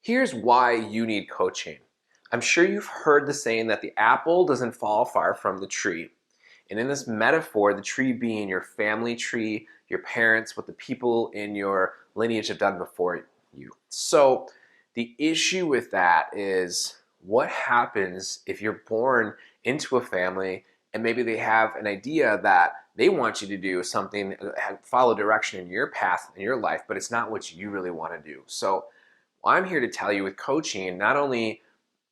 Here's why you need coaching. I'm sure you've heard the saying that the apple doesn't fall far from the tree. And in this metaphor, the tree being your family tree, your parents, what the people in your lineage have done before you. So the issue with that is what happens if you're born into a family and maybe they have an idea that they want you to do something, follow direction in your path in your life, but it's not what you really want to do. So I'm here to tell you with coaching, not only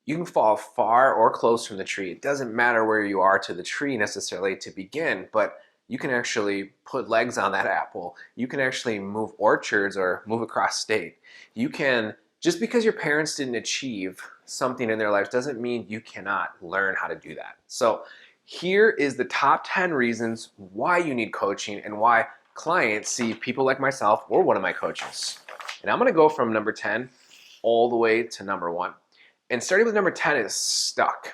you can fall far or close from the tree. It doesn't matter where you are to the tree necessarily to begin, but you can actually put legs on that apple. You can actually move orchards or move across state. You can, just because your parents didn't achieve something in their lives doesn't mean you cannot learn how to do that. So here is the top 10 reasons why you need coaching and why clients see people like myself or one of my coaches. And I'm gonna go from number 10 all the way to number 1. And starting with number 10 is stuck.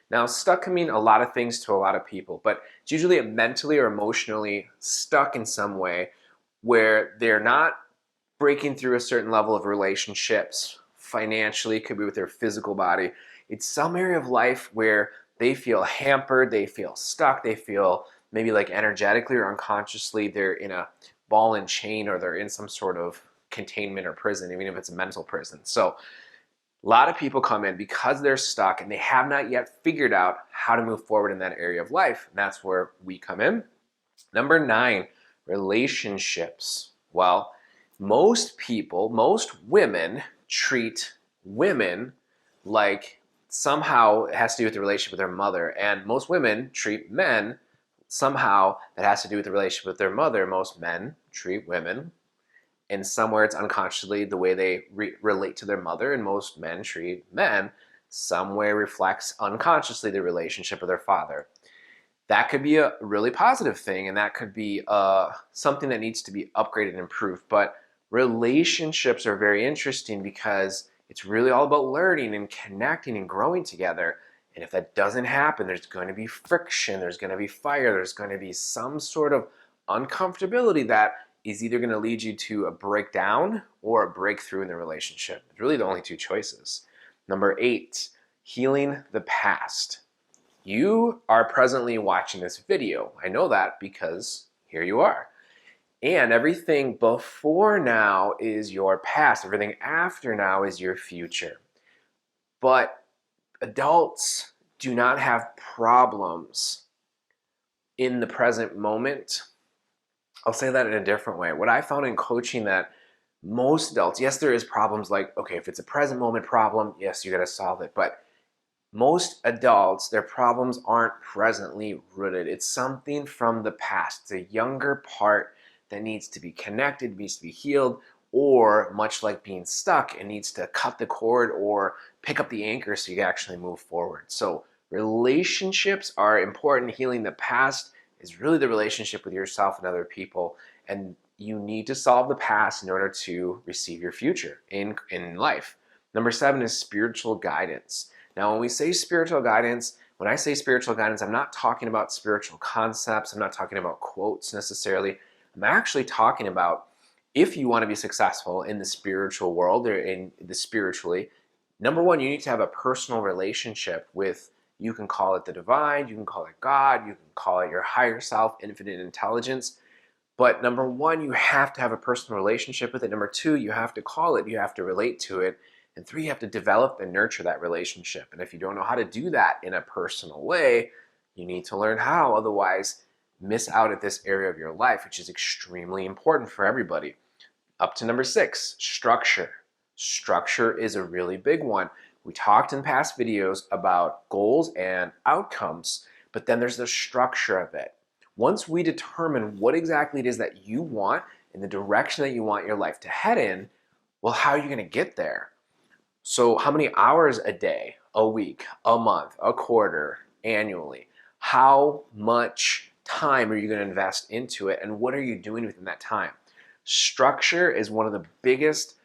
Now, stuck can mean a lot of things to a lot of people, but it's usually mentally or emotionally stuck in some way where they're not breaking through a certain level of relationships. Financially, it could be with their physical body. It's some area of life where they feel hampered, they feel stuck, they feel maybe like energetically or unconsciously they're in a ball and chain or they're in some sort of containment or prison, even if it's a mental prison. So a lot of people come in because they're stuck and they have not yet figured out how to move forward in that area of life. And that's where we come in. Number 9, relationships. Well, most people, most women treat women like somehow it has to do with the relationship with their mother. And most women treat men somehow that has to do with the relationship with their mother. Most men treat women and somewhere it's unconsciously the way they relate to their mother, and most men treat men somewhere reflects unconsciously the relationship with their father. That could be a really positive thing, and that could be something that needs to be upgraded and improved. But relationships are very interesting because it's really all about learning and connecting and growing together. And if that doesn't happen, there's going to be friction, there's going to be fire, there's going to be some sort of uncomfortability that is either going to lead you to a breakdown or a breakthrough in the relationship. It's really the only two choices. Number 8, healing the past. You are presently watching this video. I know that because here you are. And everything before now is your past. Everything after now is your future. But adults do not have problems in the present moment. I'll say that in a different way. What I found in coaching that most adults, yes, there is problems like, okay, if it's a present moment problem, yes, you got to solve it. But most adults, their problems aren't presently rooted. It's something from the past. It's a younger part that needs to be connected, needs to be healed, or much like being stuck, it needs to cut the cord or pick up the anchor so you can actually move forward. So relationships are important. Healing the past is really the relationship with yourself and other people. And you need to solve the past in order to receive your future in life. Number 7 is spiritual guidance. Now, when we say spiritual guidance, when I say spiritual guidance, I'm not talking about spiritual concepts. I'm not talking about quotes necessarily. I'm actually talking about if you want to be successful in the spiritual world or in the spiritually, number 1, you need to have a personal relationship with, you can call it the divine, you can call it God, you can call it your higher self, infinite intelligence. But number 1, you have to have a personal relationship with it. Number 2, you have to call it, you have to relate to it. And 3, you have to develop and nurture that relationship. And if you don't know how to do that in a personal way, you need to learn how. Otherwise, miss out at this area of your life, which is extremely important for everybody. Up to number 6, structure. Structure is a really big one. We talked in past videos about goals and outcomes, but then there's the structure of it. Once we determine what exactly it is that you want and the direction that you want your life to head in, well, how are you going to get there? So how many hours a day, a week, a month, a quarter, annually? How much time are you going to invest into it, and what are you doing within that time? Structure is one of the biggest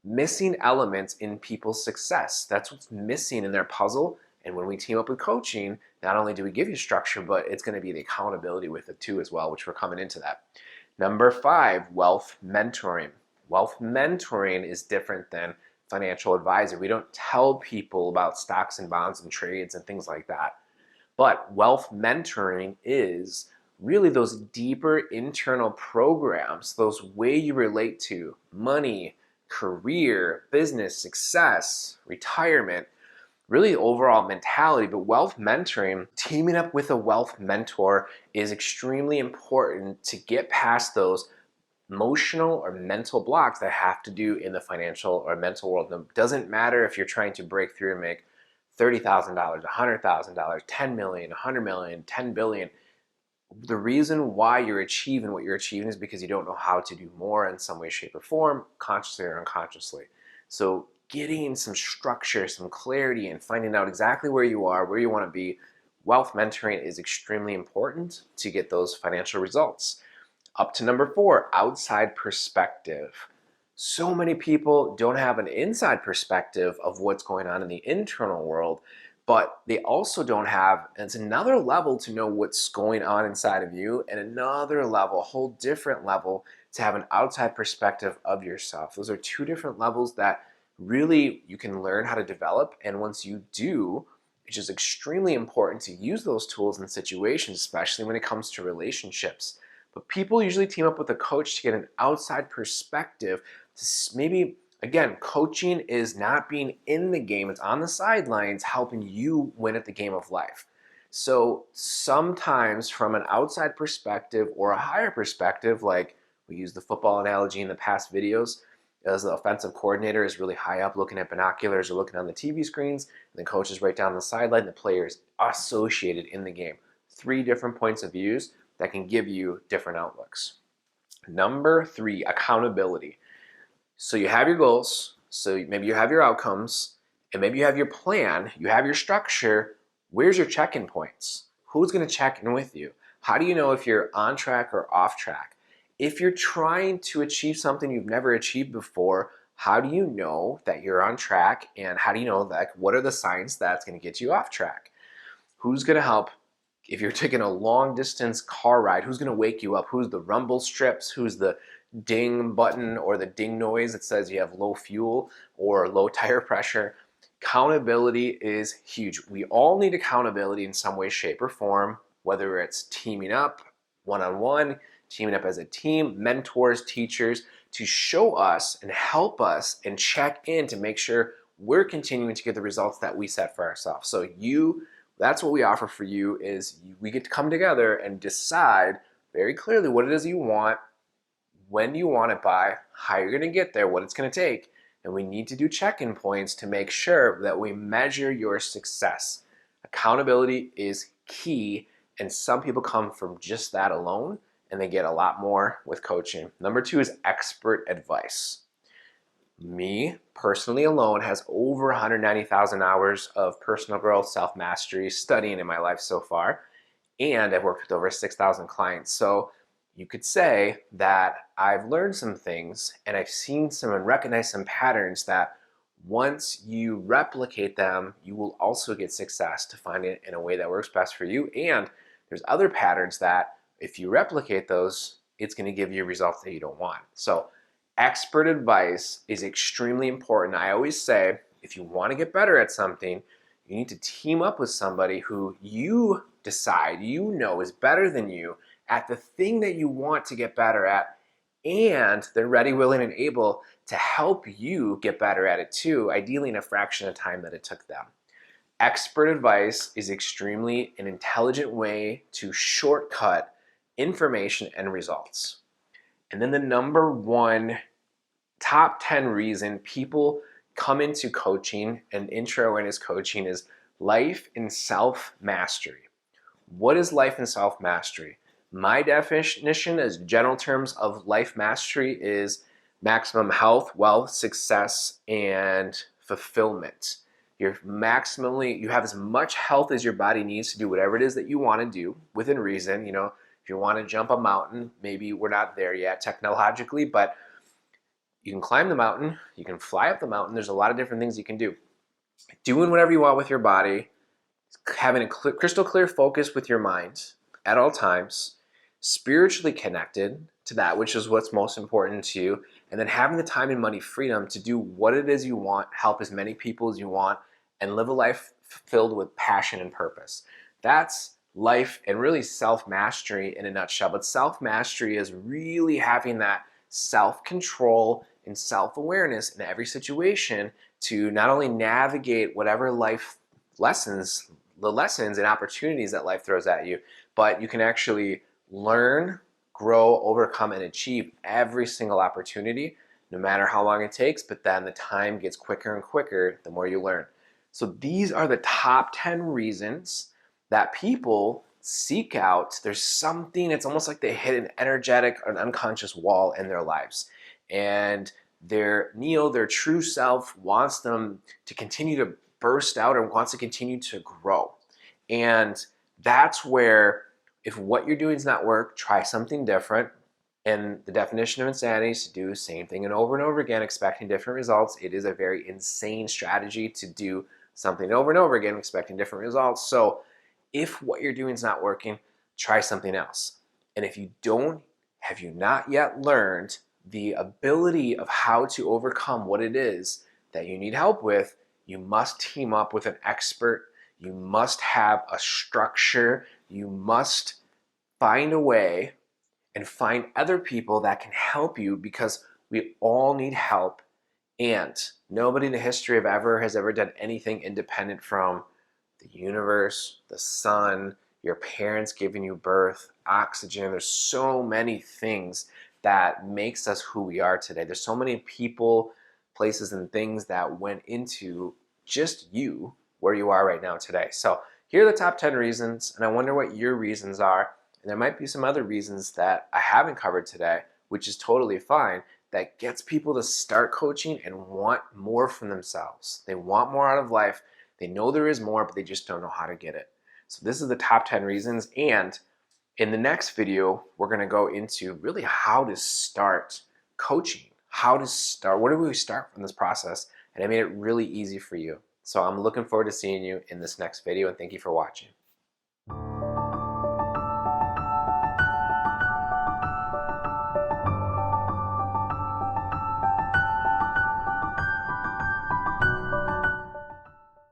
missing elements in people's success. That's what's missing in their puzzle. And when we team up with coaching, not only do we give you structure, but it's going to be the accountability with it too as well, which we're coming into that. Number 5, wealth mentoring. Wealth mentoring is different than financial advisor. We don't tell people about stocks and bonds and trades and things like that. But wealth mentoring is really those deeper internal programs, those way you relate to money, career, business, success, retirement, really overall mentality. But wealth mentoring, teaming up with a wealth mentor is extremely important to get past those emotional or mental blocks that have to do in the financial or mental world. It doesn't matter if you're trying to break through and make $30,000, $100,000, 10 million, 100 million, 10 billion. The reason why you're achieving what you're achieving is because you don't know how to do more in some way, shape, or form, consciously or unconsciously. So getting some structure, some clarity, and finding out exactly where you are, where you want to be, wealth mentoring is extremely important to get those financial results. Up to number 4, outside perspective. So many people don't have an inside perspective of what's going on in the internal world, but they also don't have, and it's another level to know what's going on inside of you, and another level, a whole different level, to have an outside perspective of yourself. Those are 2 different levels that really you can learn how to develop, and once you do, it's just extremely important to use those tools in situations, especially when it comes to relationships. But people usually team up with a coach to get an outside perspective to maybe, again, coaching is not being in the game, it's on the sidelines helping you win at the game of life. So sometimes from an outside perspective or a higher perspective, like we used the football analogy in the past videos, as the offensive coordinator is really high up looking at binoculars or looking on the TV screens, and the coach is right down the sideline, and the player is associated in the game. 3 different points of views that can give you different outlooks. Number 3, accountability. So you have your goals, so maybe you have your outcomes, and maybe you have your plan, you have your structure. Where's your check-in points? Who's going to check in with you? How do you know if you're on track or off track? If you're trying to achieve something you've never achieved before, how do you know that you're on track? And how do you know that, what are the signs that's going to get you off track? Who's going to help? If you're taking a long distance car ride, who's going to wake you up? Who's the rumble strips? Who's the ding button or the ding noise that says you have low fuel or low tire pressure? Accountability is huge. We all need accountability in some way, shape, or form, whether it's teaming up one-on-one, teaming up as a team, mentors, teachers, to show us and help us and check in to make sure we're continuing to get the results that we set for ourselves. So that's what we offer for you, is we get to come together and decide very clearly what it is you want, when you want it by, how you're going to get there, what it's going to take. And we need to do check-in points to make sure that we measure your success. Accountability is key, and some people come from just that alone, and they get a lot more with coaching. Number 2 is expert advice. Me, personally alone, has over 190,000 hours of personal growth, self-mastery, studying in my life so far, and I've worked with over 6,000 clients. So you could say that I've learned some things, and I've seen some and recognized some patterns that once you replicate them, you will also get success to find it in a way that works best for you. And there's other patterns that if you replicate those, it's going to give you results that you don't want. So expert advice is extremely important. I always say, if you want to get better at something, you need to team up with somebody who you decide you know is better than you at the thing that you want to get better at, and they're ready, willing, and able to help you get better at it too, ideally in a fraction of time that it took them. Expert advice is extremely an intelligent way to shortcut information and results. And then the number 1 top 10 reason people come into coaching and intro awareness coaching is life and self-mastery. What is life and self-mastery? My definition as general terms of life mastery is maximum health, wealth, success, and fulfillment. You have as much health as your body needs to do whatever it is that you want to do within reason. If you want to jump a mountain, maybe we're not there yet technologically, but you can climb the mountain, you can fly up the mountain. There's a lot of different things you can do. Doing whatever you want with your body, having a crystal clear focus with your mind at all times, spiritually connected to that which is what's most important to you, and then having the time and money freedom to do what it is you want, help as many people as you want, and live a life filled with passion and purpose. That's life and really self-mastery in a nutshell. But self-mastery is really having that self-control and self-awareness in every situation to not only navigate whatever life lessons, the lessons and opportunities that life throws at you, but you can actually learn, grow, overcome, and achieve every single opportunity, no matter how long it takes, but then the time gets quicker and quicker the more you learn. So these are the top 10 reasons that people seek out. There's something, it's almost like they hit an energetic or an unconscious wall in their lives. And their true self wants them to continue to burst out or wants to continue to grow. And that's where, if what you're doing does not work, try something different. And the definition of insanity is to do the same thing and over again, expecting different results. It is a very insane strategy to do something over and over again, expecting different results. So if what you're doing is not working, try something else. And if you have you not yet learned the ability of how to overcome what it is that you need help with, you must team up with an expert. You must have a structure. You must find a way and find other people that can help you, because we all need help. And nobody in the history of ever has ever done anything independent from the universe, the sun, your parents giving you birth, oxygen. There's so many things that makes us who we are today. There's so many people, places, and things that went into just you where you are right now today. So here are the top 10 reasons, and I wonder what your reasons are. And there might be some other reasons that I haven't covered today, which is totally fine, that gets people to start coaching and want more from themselves. They want more out of life. They know there is more, but they just don't know how to get it. So this is the top 10 reasons. And in the next video, we're going to go into really how to start coaching, where do we start from this process? And I made it really easy for you. So I'm looking forward to seeing you in this next video, and thank you for watching.